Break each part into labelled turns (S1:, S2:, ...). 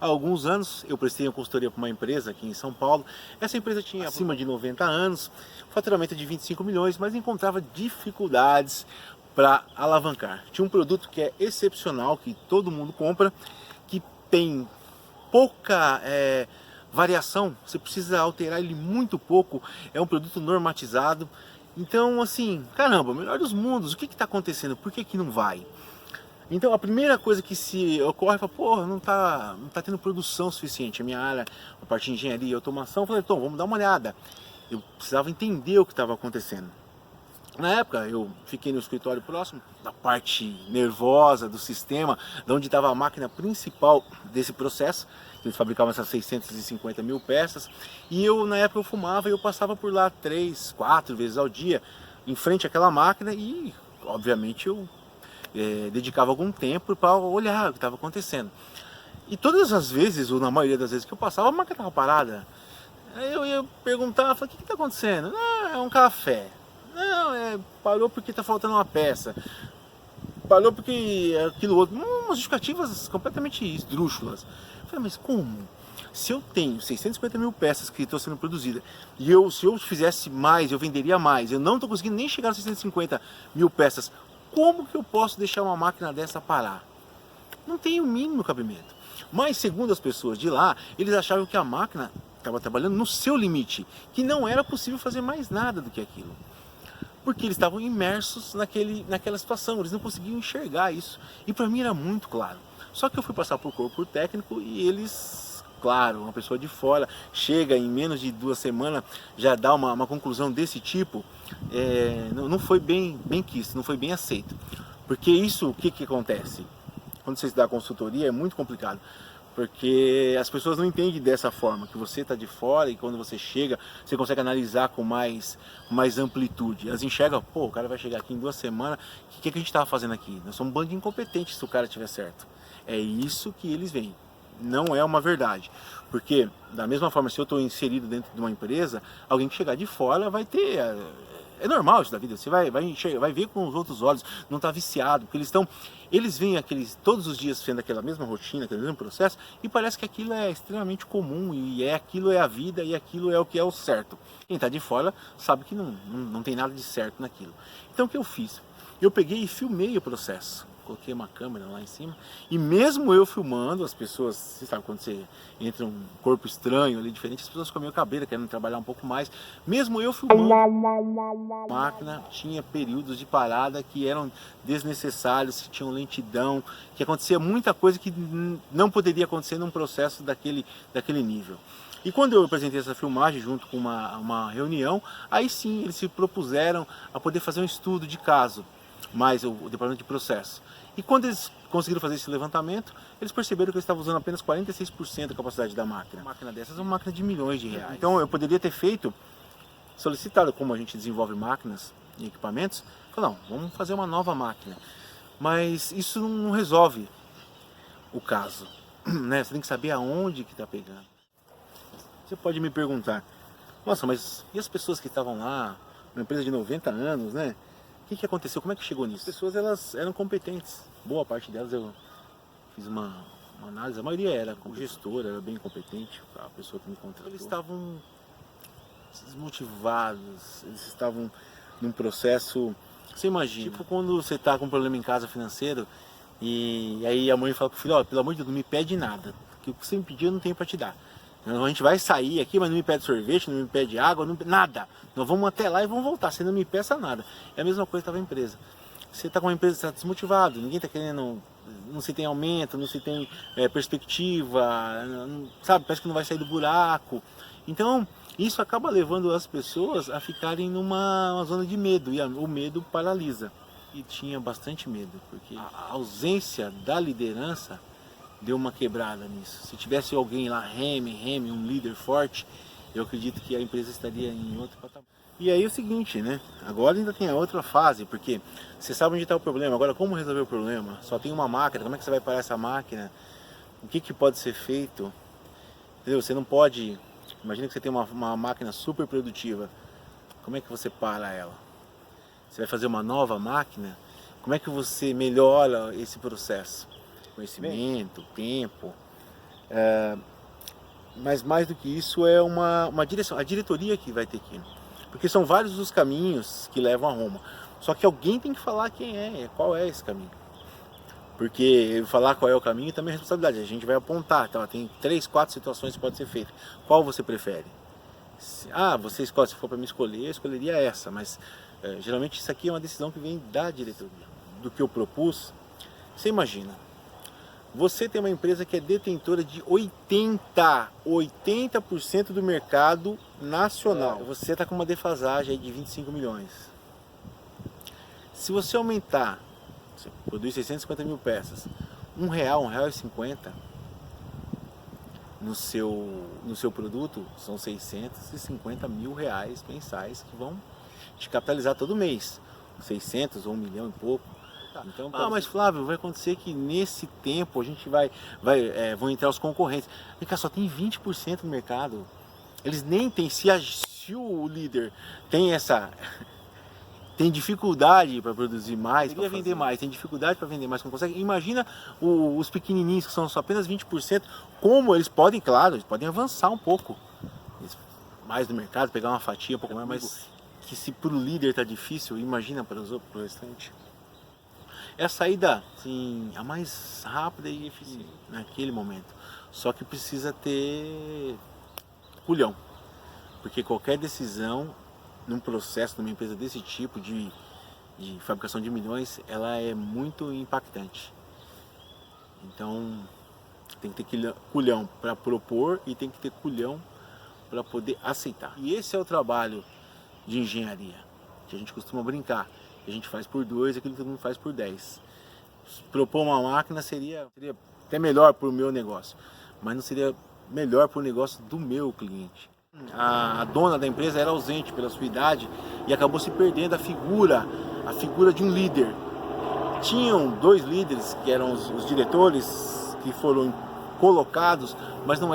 S1: Há alguns anos eu prestei uma consultoria para uma empresa aqui em São Paulo. Essa empresa tinha acima de 90 anos, faturamento de 25 milhões, mas encontrava dificuldades para alavancar. Tinha um produto que é excepcional, que todo mundo compra, que tem pouca variação, você precisa alterar ele muito pouco, é um produto normatizado. Então, assim, caramba, melhor dos mundos, o que está acontecendo? Por que não vai? Então a primeira coisa que se ocorre é, pô, não tá tendo produção suficiente. A minha área, a parte de engenharia e automação, eu falei, então, vamos dar uma olhada. Eu precisava entender o que estava acontecendo. Na época eu fiquei no escritório próximo da parte nervosa do sistema, de onde estava a máquina principal desse processo. Eles fabricavam essas 650 mil peças. E eu, na época, eu fumava e eu passava por lá 3, 4 vezes ao dia, em frente àquela máquina e, obviamente, eu dedicava algum tempo para olhar o que estava acontecendo. E todas as vezes, ou na maioria das vezes que eu passava, a máquina estava parada. Aí eu ia perguntar, falei, o que está acontecendo? Não, é um café. Não, parou porque está faltando uma peça. Parou porque aquilo outro. Umas justificativas completamente esdrúxulas. Eu falei, mas como? Se eu tenho 650 mil peças que estão sendo produzidas, e se eu fizesse mais, eu venderia mais, eu não estou conseguindo nem chegar a 650 mil peças, como que eu posso deixar uma máquina dessa parar? Não tem o mínimo cabimento. Mas, segundo as pessoas de lá, eles achavam que a máquina estava trabalhando no seu limite, que não era possível fazer mais nada do que aquilo. Porque eles estavam imersos naquela situação, eles não conseguiam enxergar isso. E para mim era muito claro. Só que eu fui passar por corpo técnico e eles, claro, uma pessoa de fora, chega em menos de 2 semanas, já dá uma conclusão desse tipo, não foi bem quisto, não foi bem aceito. Porque isso, o que acontece? Quando você dá consultoria é muito complicado. Porque as pessoas não entendem dessa forma, que você está de fora e quando você chega, você consegue analisar com mais amplitude. Elas enxergam, pô, o cara vai chegar aqui em 2 semanas, o que a gente estava fazendo aqui? Nós somos um bando de incompetentes se o cara estiver certo. É isso que eles veem, não é uma verdade. Porque, da mesma forma, se eu estou inserido dentro de uma empresa, alguém que chegar de fora vai ter... É normal isso da vida, você vai ver com os outros olhos, não está viciado, porque eles veem todos os dias sendo aquela mesma rotina, aquele mesmo processo, e parece que aquilo é extremamente comum, e aquilo é a vida, e aquilo é o que é o certo. Quem está de fora sabe que não tem nada de certo naquilo. Então o que eu fiz? Eu peguei e filmei o processo. Coloquei uma câmera lá em cima, e mesmo eu filmando, as pessoas, você sabe quando você entra um corpo estranho ali, diferente, as pessoas comiam cabelo, querendo trabalhar um pouco mais, mesmo eu filmando, a máquina tinha períodos de parada que eram desnecessários, que tinham lentidão, que acontecia muita coisa que não poderia acontecer num processo daquele nível. E quando eu apresentei essa filmagem junto com uma reunião, aí sim eles se propuseram a poder fazer um estudo de caso, mais o departamento de processo. E quando eles conseguiram fazer esse levantamento, eles perceberam que eles estavam usando apenas 46% da capacidade da máquina. Uma máquina dessas é uma máquina de milhões de reais. Então eu poderia ter solicitado, como a gente desenvolve máquinas e equipamentos, falou, não, vamos fazer uma nova máquina. Mas isso não resolve o caso, né? Você tem que saber aonde que está pegando. Você pode me perguntar, nossa, mas e as pessoas que estavam lá, uma empresa de 90 anos, né? O que aconteceu? Como é que chegou nisso? As pessoas, elas eram competentes. Boa parte delas eu fiz uma análise. A maioria era como gestora, era bem competente, a pessoa que me contratou. Eles estavam desmotivados, eles estavam num processo... Você imagina, tipo quando você está com um problema em casa financeiro e aí a mãe fala pro filho, ó, pelo amor de Deus, não me pede nada, porque o que você me pediu eu não tenho para te dar. A gente vai sair aqui, mas não me pede sorvete, não me pede água, nada. Nós vamos até lá e vamos voltar, você não me peça nada. É a mesma coisa que estava a empresa. Você está com uma empresa que está desmotivado, ninguém está querendo, não se tem aumento, não se tem perspectiva, sabe, parece que não vai sair do buraco. Então, isso acaba levando as pessoas a ficarem numa zona de medo, e o medo paralisa. E tinha bastante medo, porque a ausência da liderança deu uma quebrada nisso. Se tivesse alguém lá, um líder forte, eu acredito que a empresa estaria em outro patamar. E aí é o seguinte, né? Agora ainda tem a outra fase, porque você sabe onde está o problema. Agora, como resolver o problema? Só tem uma máquina, como é que você vai parar essa máquina? O que pode ser feito? Entendeu? Você não pode... Imagina que você tem uma máquina super produtiva. Como é que você para ela? Você vai fazer uma nova máquina? Como é que você melhora esse processo? Conhecimento, tempo. Mas mais do que isso é uma direção, a diretoria que vai ter que ir. Porque são vários os caminhos que levam a Roma. Só que alguém tem que falar qual é esse caminho. Porque falar qual é o caminho também é responsabilidade. A gente vai apontar, tá? Tem 3, 4 situações que podem ser feitas. Qual você prefere? Você escolhe, se for para me escolher, eu escolheria essa. Mas geralmente isso aqui é uma decisão que vem da diretoria. Do que eu propus, você imagina. Você tem uma empresa que é detentora de 80% do mercado nacional. Você está com uma defasagem aí de 25 milhões. Se você aumentar, você produz 650 mil peças, R$1,50 no seu produto, são 650 mil reais mensais que vão te capitalizar todo mês. 600 ou 1 milhão e pouco. Então, mas Flávio, vai acontecer que nesse tempo a gente vão entrar os concorrentes. Vem cá, só tem 20% no mercado. Eles nem têm, se o líder tem dificuldade para produzir mais, queria vender mais, tem dificuldade para vender mais, não consegue. Imagina os pequenininhos que são só apenas 20%, como eles podem, claro, eles podem avançar um pouco mais no mercado, pegar uma fatia um pouco mais, mas que se para o líder tá difícil, imagina para o restante. É a saída, sim, a mais rápida e eficiente naquele momento. Só que precisa ter culhão, porque qualquer decisão num processo, numa empresa desse tipo de fabricação de milhões, ela é muito impactante. Então tem que ter culhão para propor e tem que ter culhão para poder aceitar. E esse é o trabalho de engenharia, que a gente costuma brincar. A gente faz por 2 aquilo que todo mundo faz por 10. Propor uma máquina seria até melhor para o meu negócio, mas não seria melhor para o negócio do meu cliente. A dona da empresa era ausente pela sua idade e acabou se perdendo a figura de um líder. Tinham 2 líderes que eram os diretores que foram colocados, mas não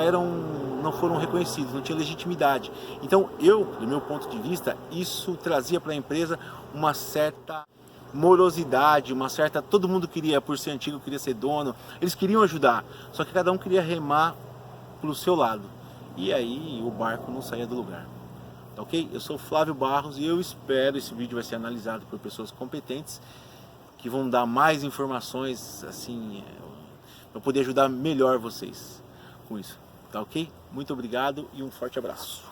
S1: foram reconhecidos, não tinha legitimidade. Então do meu ponto de vista, isso trazia para a empresa uma certa morosidade, todo mundo queria, por ser antigo, queria ser dono, eles queriam ajudar, só que cada um queria remar para o seu lado, e aí o barco não saía do lugar. Tá ok? Eu sou Flávio Barros e eu espero, esse vídeo vai ser analisado por pessoas competentes, que vão dar mais informações, assim, para poder ajudar melhor vocês com isso. Tá ok? Muito obrigado e um forte abraço.